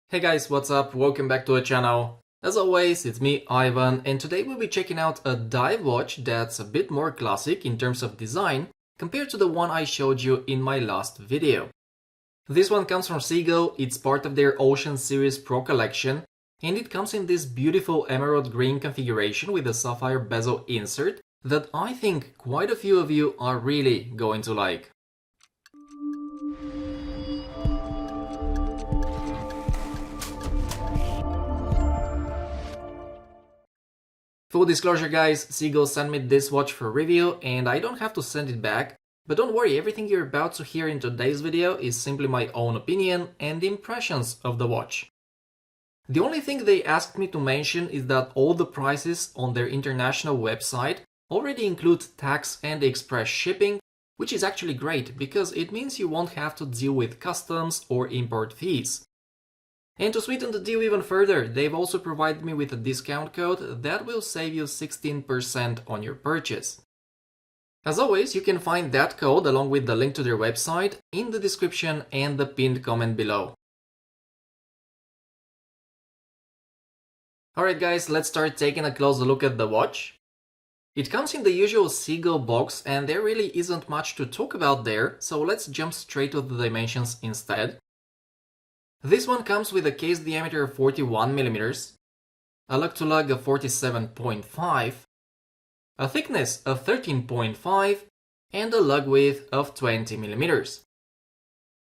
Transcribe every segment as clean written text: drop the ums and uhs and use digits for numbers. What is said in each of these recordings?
Hey guys, what's up? Welcome back to the channel. As always, it's me, Ivan, and today we'll be checking out a dive watch that's a bit more classic in terms of design compared to the one I showed you in my last video. This one comes from Sea-Gull, it's part of their Ocean Series Pro collection, and it comes in this beautiful emerald green configuration with a sapphire bezel insert that I think quite a few of you are really going to like. Full disclosure guys, Sea-Gull sent me this watch for review and I don't have to send it back, but don't worry, everything you're about to hear in today's video is simply my own opinion and impressions of the watch. The only thing they asked me to mention is that all the prices on their international website already include tax and express shipping, which is actually great because it means you won't have to deal with customs or import fees. And to sweeten the deal even further, they've also provided me with a discount code that will save you 16% on your purchase. As always, you can find that code along with the link to their website in the description and the pinned comment below. Alright guys, let's start taking a closer look at the watch. It comes in the usual Sea-Gull box and there really isn't much to talk about there, so let's jump straight to the dimensions instead. This one comes with a case diameter of 41mm, a lug-to-lug of 47.5, a thickness of 13.5, and a lug width of 20mm.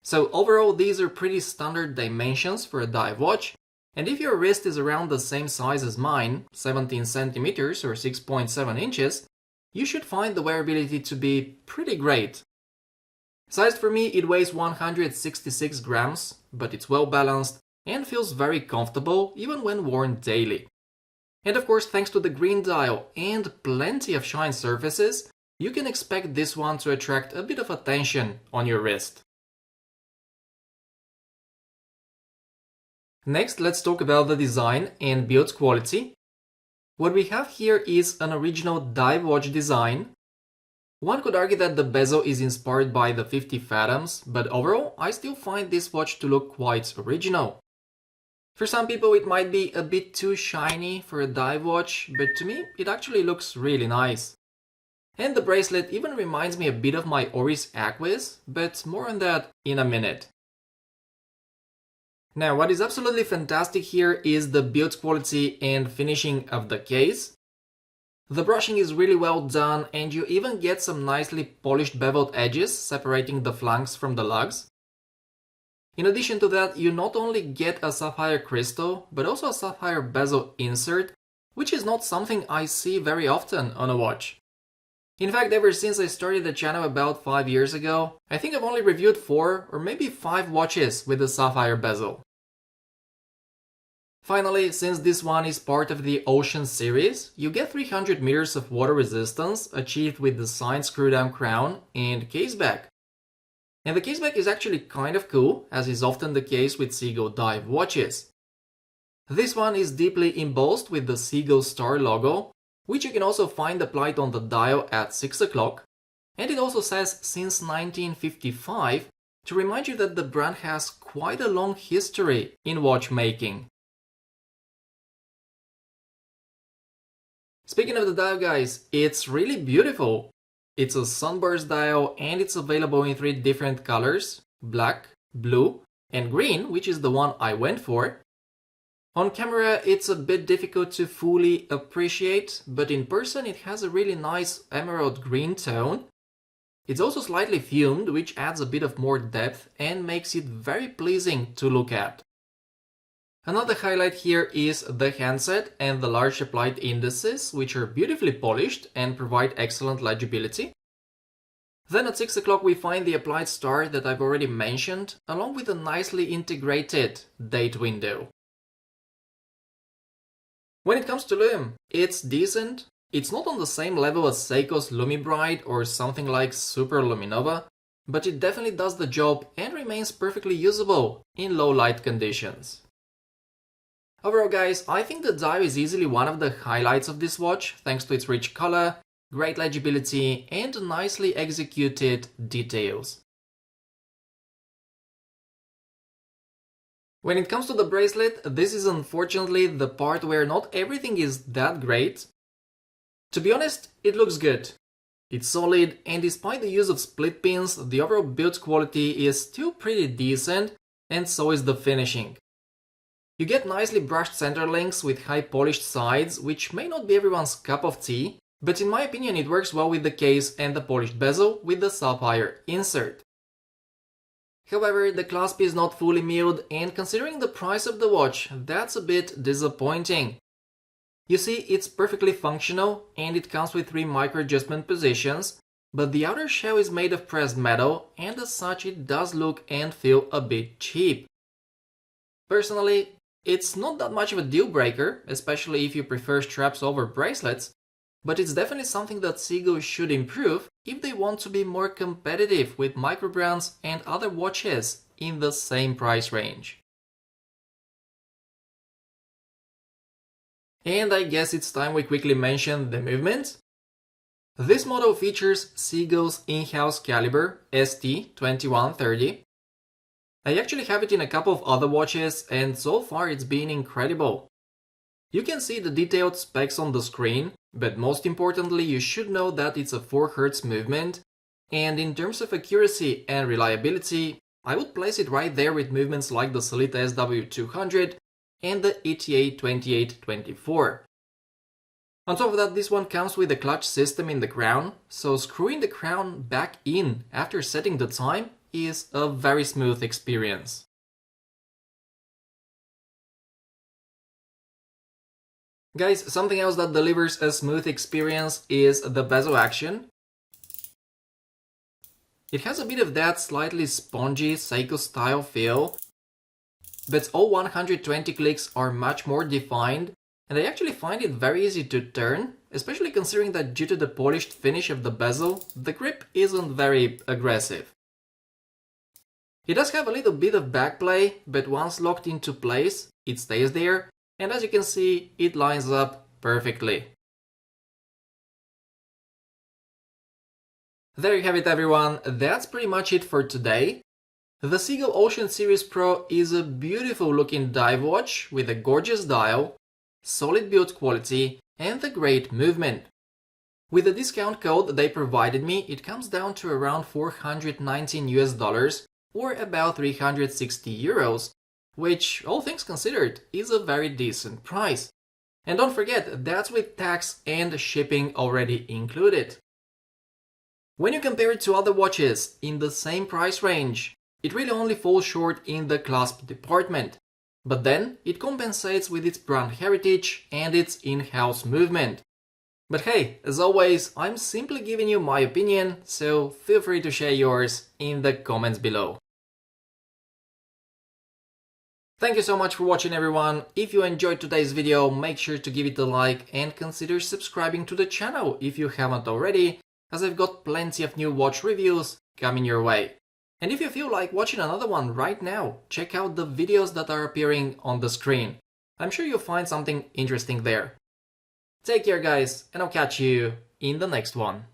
So overall these are pretty standard dimensions for a dive watch, and if your wrist is around the same size as mine, 17cm or 6.7 inches, you should find the wearability to be pretty great. Sized for me, it weighs 166 grams, but it's well balanced and feels very comfortable even when worn daily. And of course, thanks to the green dial and plenty of shine surfaces, you can expect this one to attract a bit of attention on your wrist. Next, let's talk about the design and build quality. What we have here is an original dive watch design. One could argue that the bezel is inspired by the 50 Fathoms, but overall I still find this watch to look quite original. For some people it might be a bit too shiny for a dive watch, but to me it actually looks really nice. And the bracelet even reminds me a bit of my Oris Aquis, but more on that in a minute. Now what is absolutely fantastic here is the build quality and finishing of the case. The brushing is really well done and you even get some nicely polished beveled edges separating the flanks from the lugs. In addition to that, you not only get a sapphire crystal, but also a sapphire bezel insert, which is not something I see very often on a watch. In fact, ever since I started the channel about 5 years ago, I think I've only reviewed 4 or maybe 5 watches with a sapphire bezel. Finally, since this one is part of the Ocean series, you get 300 meters of water resistance achieved with the signed screw-down crown and caseback. And the caseback is actually kind of cool, as is often the case with Sea-Gull dive watches. This one is deeply embossed with the Sea-Gull star logo, which you can also find applied on the dial at 6 o'clock, and it also says since 1955 to remind you that the brand has quite a long history in watchmaking. Speaking of the dial guys, it's really beautiful. It's a sunburst dial and it's available in 3 different colors, black, blue and green, which is the one I went for. On camera it's a bit difficult to fully appreciate, but in person it has a really nice emerald green tone. It's also slightly fumed, which adds a bit of more depth and makes it very pleasing to look at. Another highlight here is the handset and the large applied indices, which are beautifully polished and provide excellent legibility. Then at 6 o'clock we find the applied star that I've already mentioned, along with a nicely integrated date window. When it comes to lume, it's decent. It's not on the same level as Seiko's Lumibrite or something like Super Luminova, but it definitely does the job and remains perfectly usable in low light conditions. Overall guys, I think the dial is easily one of the highlights of this watch, thanks to its rich color, great legibility and nicely executed details. When it comes to the bracelet, this is unfortunately the part where not everything is that great. To be honest, it looks good. It's solid, and despite the use of split pins, the overall build quality is still pretty decent, and so is the finishing. You get nicely brushed center links with high polished sides, which may not be everyone's cup of tea, but in my opinion it works well with the case and the polished bezel with the sapphire insert. However, the clasp is not fully milled, and considering the price of the watch, that's a bit disappointing. You see, it's perfectly functional and it comes with 3 micro adjustment positions, but the outer shell is made of pressed metal and as such it does look and feel a bit cheap. Personally, it's not that much of a deal breaker, especially if you prefer straps over bracelets, but it's definitely something that Sea-Gull should improve if they want to be more competitive with micro brands and other watches in the same price range. And I guess it's time we quickly mention the movement. This model features Sea-Gull's in-house caliber ST2130. I actually have it in a couple of other watches and so far it's been incredible. You can see the detailed specs on the screen, but most importantly you should know that it's a 4Hz movement, and in terms of accuracy and reliability, I would place it right there with movements like the Sellita SW200 and the ETA 2824. On top of that, this one comes with a clutch system in the crown, so screwing the crown back in after setting the time is a very smooth experience. Guys, something else that delivers a smooth experience is the bezel action. It has a bit of that slightly spongy Seiko style feel, but all 120 clicks are much more defined, and I actually find it very easy to turn, especially considering that due to the polished finish of the bezel, the grip isn't very aggressive. It does have a little bit of backplay, but once locked into place, it stays there, and as you can see, it lines up perfectly. There you have it everyone, that's pretty much it for today. The Sea-Gull Ocean Series Pro is a beautiful looking dive watch with a gorgeous dial, solid build quality and a great movement. With the discount code they provided me, it comes down to around $419 or about 360 euros, which, all things considered, is a very decent price. And don't forget, that's with tax and shipping already included. When you compare it to other watches in the same price range, it really only falls short in the clasp department. But then, it compensates with its brand heritage and its in-house movement. But hey, as always, I'm simply giving you my opinion, so feel free to share yours in the comments below. Thank you so much for watching everyone. If you enjoyed today's video, make sure to give it a like and consider subscribing to the channel if you haven't already, as I've got plenty of new watch reviews coming your way. And if you feel like watching another one right now, check out the videos that are appearing on the screen. I'm sure you'll find something interesting there. Take care guys, and I'll catch you in the next one.